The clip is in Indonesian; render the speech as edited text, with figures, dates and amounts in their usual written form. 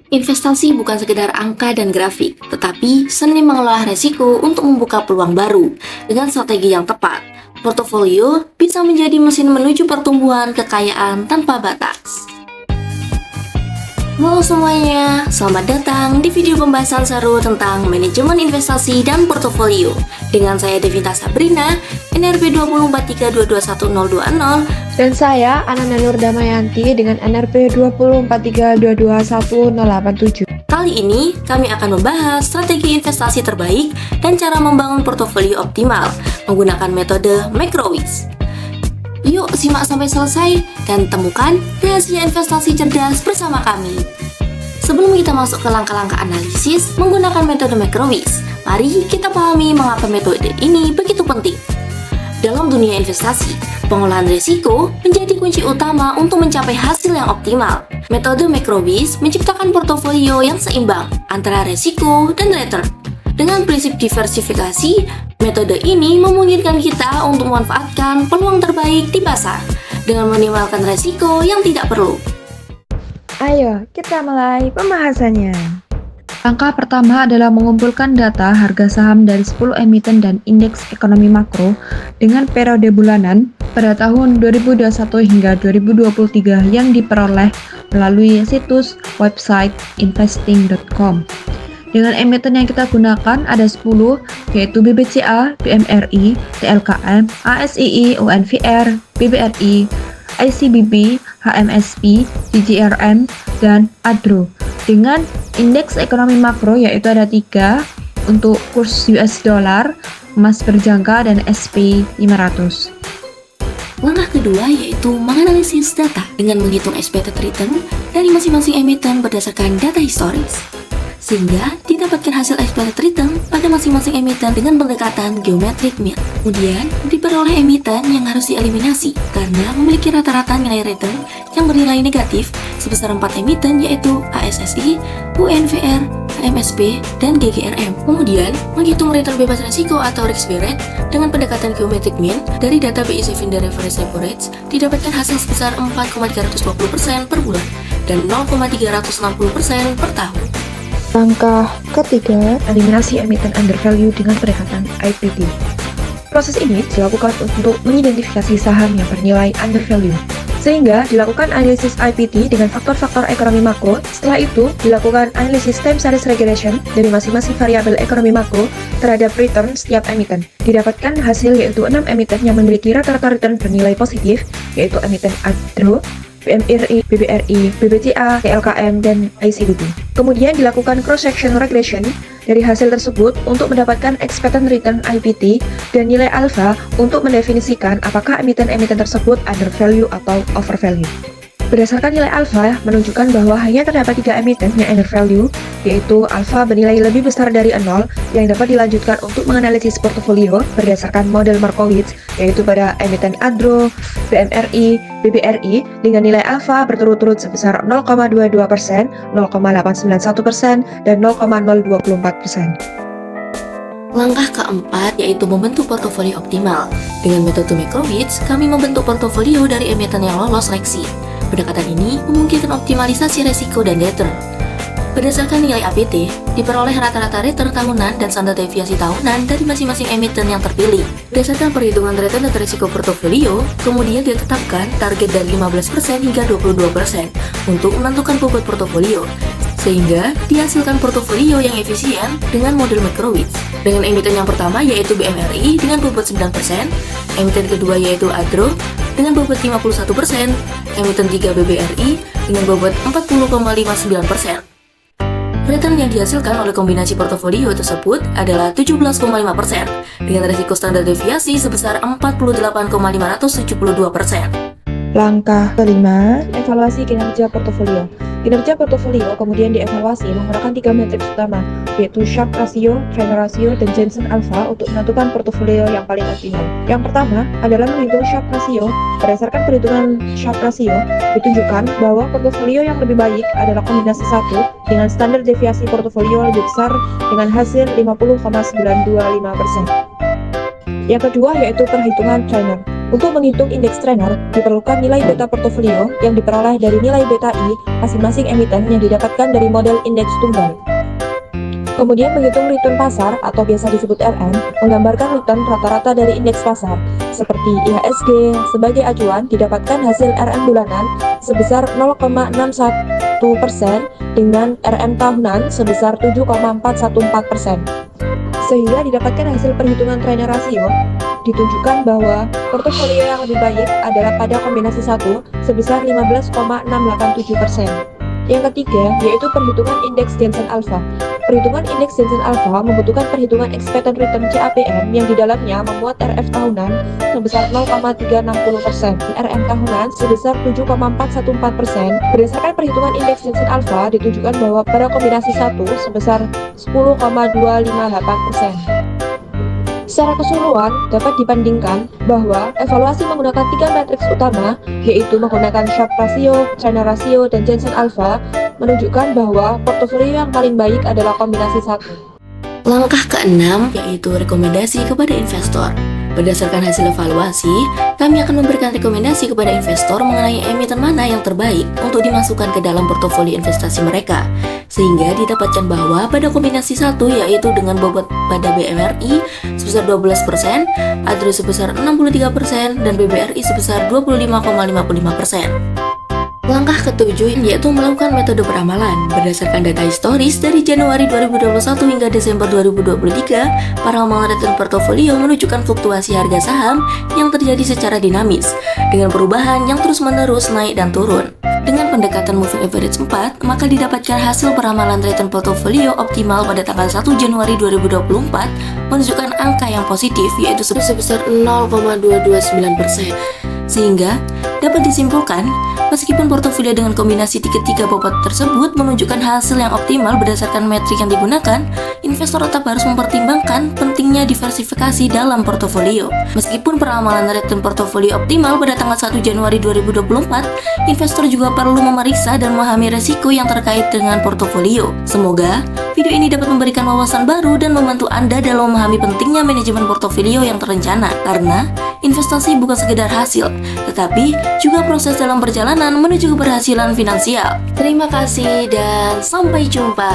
Investasi bukan sekedar angka dan grafik, tetapi seni mengelola resiko untuk membuka peluang baru. Dengan strategi yang tepat, portofolio bisa menjadi mesin menuju pertumbuhan kekayaan tanpa batas. Halo semuanya, selamat datang di video pembahasan seru tentang manajemen investasi dan portofolio. Dengan saya Devita Sabrina, NRP 2043221020, dan saya Ananda Nur Damayanti dengan NRP 2043221087. Kali ini kami akan membahas strategi investasi terbaik dan cara membangun portofolio optimal menggunakan metode Macro-Wiz. Yuk simak sampai selesai dan temukan rahasia investasi cerdas bersama kami. Sebelum kita masuk ke langkah-langkah analisis menggunakan metode Macro-Wiz, mari kita pahami mengapa metode ini begitu penting. Dalam dunia investasi, pengolahan risiko menjadi kunci utama untuk mencapai hasil yang optimal. Metode Macro-Wiz menciptakan portofolio yang seimbang antara risiko dan return. Dengan prinsip diversifikasi, metode ini memungkinkan kita untuk memanfaatkan peluang terbaik di pasar dengan minimalkan risiko yang tidak perlu. Ayo, kita mulai pembahasannya. Langkah pertama adalah mengumpulkan data harga saham dari 10 emiten dan indeks ekonomi makro dengan periode bulanan pada tahun 2021 hingga 2023 yang diperoleh melalui situs website investing.com. Dengan emiten yang kita gunakan ada 10, yaitu BBCA, BMRI, TLKM, ASII, UNVR, BBRI, ICBP, HMSP, GGRM, dan ADRO. Dengan indeks ekonomi makro yaitu ada 3 untuk kurs US dollar, emas berjangka, dan SP 500. Langkah kedua yaitu menganalisis data dengan menghitung expected return dari masing-masing emiten berdasarkan data historis, sehingga didapatkan hasil expected return pada masing-masing emiten dengan pendekatan geometric mean. Kemudian diperoleh emiten yang harus dieliminasi karena memiliki rata-rata nilai return yang bernilai negatif sebesar 4 emiten yaitu ASSI, UNVR, HMSP, dan GGRM. Kemudian menghitung return bebas risiko atau risk-free rate dengan pendekatan geometric mean dari data BI Saving Reference Repo Rates didapatkan hasil sebesar 4,320% per bulan dan 0,360% per tahun. Langkah ketiga, eliminasi emiten undervalue dengan pendekatan IPT. Proses ini dilakukan untuk mengidentifikasi saham yang bernilai undervalue, sehingga dilakukan analisis IPT dengan faktor-faktor ekonomi makro. Setelah itu, dilakukan analisis time series regression dari masing-masing variabel ekonomi makro terhadap return setiap emiten. Didapatkan hasil yaitu 6 emiten yang memiliki rata-rata return bernilai positif, yaitu emiten ADRO, BMRI, BBRI, BBCA, TLKM, dan ICBP. Kemudian dilakukan cross-section regression dari hasil tersebut untuk mendapatkan expected return IPT dan nilai alpha untuk mendefinisikan apakah emiten-emiten tersebut undervalue atau overvalue. Berdasarkan nilai alpha menunjukkan bahwa hanya terdapat 3 emiten yang undervalue, yaitu alpha bernilai lebih besar dari 0 yang dapat dilanjutkan untuk menganalisis portofolio berdasarkan model Markowitz, yaitu pada emiten ADRO, BMRI, BBRI dengan nilai alpha berturut-turut sebesar 0,22%, 0,891%, dan 0,024%. Langkah keempat yaitu membentuk portofolio optimal. Dengan metode Macro-Wiz, kami membentuk portofolio dari emiten yang lolos seleksi. Pendekatan ini memungkinkan optimalisasi resiko dan return. Berdasarkan nilai APT, diperoleh rata-rata return tahunan dan standar deviasi tahunan dari masing-masing emiten yang terpilih. Berdasarkan perhitungan return dan risiko portofolio, kemudian ditetapkan target dari 15% hingga 22% untuk menentukan bobot portofolio, sehingga dihasilkan portofolio yang efisien dengan model Macro-Wiz. Dengan emiten yang pertama yaitu BMRI dengan bobot 9%, emiten kedua yaitu ADRO dengan bobot 51%, emiten 3 BBRI dengan bobot 40,59%. Return yang dihasilkan oleh kombinasi portofolio tersebut adalah 17,5% dengan risiko standar deviasi sebesar 48,572%. Langkah kelima, evaluasi kinerja portofolio. Kinerja portofolio kemudian dievaluasi menggunakan 3 matriks utama, yaitu Sharpe Ratio, Trend Ratio, dan Jensen Alpha untuk menentukan portofolio yang paling optimal. Yang pertama adalah menghitung Sharpe Ratio. Berdasarkan perhitungan Sharpe Ratio, ditunjukkan bahwa portofolio yang lebih baik adalah kombinasi 1 dengan standar deviasi portofolio lebih besar dengan hasil 50,925%. Yang kedua yaitu perhitungan Trainer. Untuk menghitung indeks trainer, diperlukan nilai beta portofolio yang diperoleh dari nilai beta I masing-masing emiten yang didapatkan dari model indeks tunggal. Kemudian menghitung return pasar atau biasa disebut RM, menggambarkan return rata-rata dari indeks pasar, seperti IHSG. Sebagai acuan, didapatkan hasil RM bulanan sebesar 0,61% dengan RM tahunan sebesar 7,414%. Sehingga didapatkan hasil perhitungan trainer rasio, ditunjukkan bahwa portofolio yang lebih baik adalah pada kombinasi 1 sebesar 15,687%. Yang ketiga, yaitu perhitungan indeks Jensen Alpha. Perhitungan indeks Jensen Alpha membutuhkan perhitungan expected return CAPM yang di dalamnya memuat RF tahunan sebesar 0,360%, RM tahunan sebesar 7,414%. Berdasarkan perhitungan indeks Jensen Alpha, ditunjukkan bahwa pada kombinasi 1 sebesar 10,258%. Secara keseluruhan, dapat dibandingkan bahwa evaluasi menggunakan 3 matriks utama, yaitu menggunakan Sharpe Ratio, Trainer Ratio, dan Jensen Alpha, menunjukkan bahwa portofolio yang paling baik adalah kombinasi 1. Langkah ke-6 yaitu rekomendasi kepada investor. Berdasarkan hasil evaluasi, kami akan memberikan rekomendasi kepada investor mengenai emiten mana yang terbaik untuk dimasukkan ke dalam portofolio investasi mereka, sehingga didapatkan bahwa pada kombinasi 1 yaitu dengan bobot pada BMRI sebesar 12%, ADRO sebesar 63%, dan BBRI sebesar 25,55%. Langkah ke-7 yaitu melakukan metode peramalan. Berdasarkan data historis dari Januari 2021 hingga Desember 2023, paramalan return portofolio menunjukkan fluktuasi harga saham yang terjadi secara dinamis, dengan perubahan yang terus-menerus naik dan turun. Dengan pendekatan moving average 4, maka didapatkan hasil peramalan return portofolio optimal pada tanggal 1 Januari 2024 menunjukkan angka yang positif, yaitu sebesar 0,229%. Sehingga dapat disimpulkan, meskipun portofolio dengan kombinasi ketiga bobot tersebut menunjukkan hasil yang optimal berdasarkan metrik yang digunakan, investor tetap harus mempertimbangkan pentingnya diversifikasi dalam portofolio. Meskipun peramalan return portofolio optimal pada tanggal 1 Januari 2024, investor juga perlu memeriksa dan memahami resiko yang terkait dengan portofolio. Semoga video ini dapat memberikan wawasan baru dan membantu Anda dalam memahami pentingnya manajemen portofolio yang terencana, karena investasi bukan sekedar hasil, tetapi juga proses dalam perjalanan menuju keberhasilan finansial. Terima kasih dan sampai jumpa.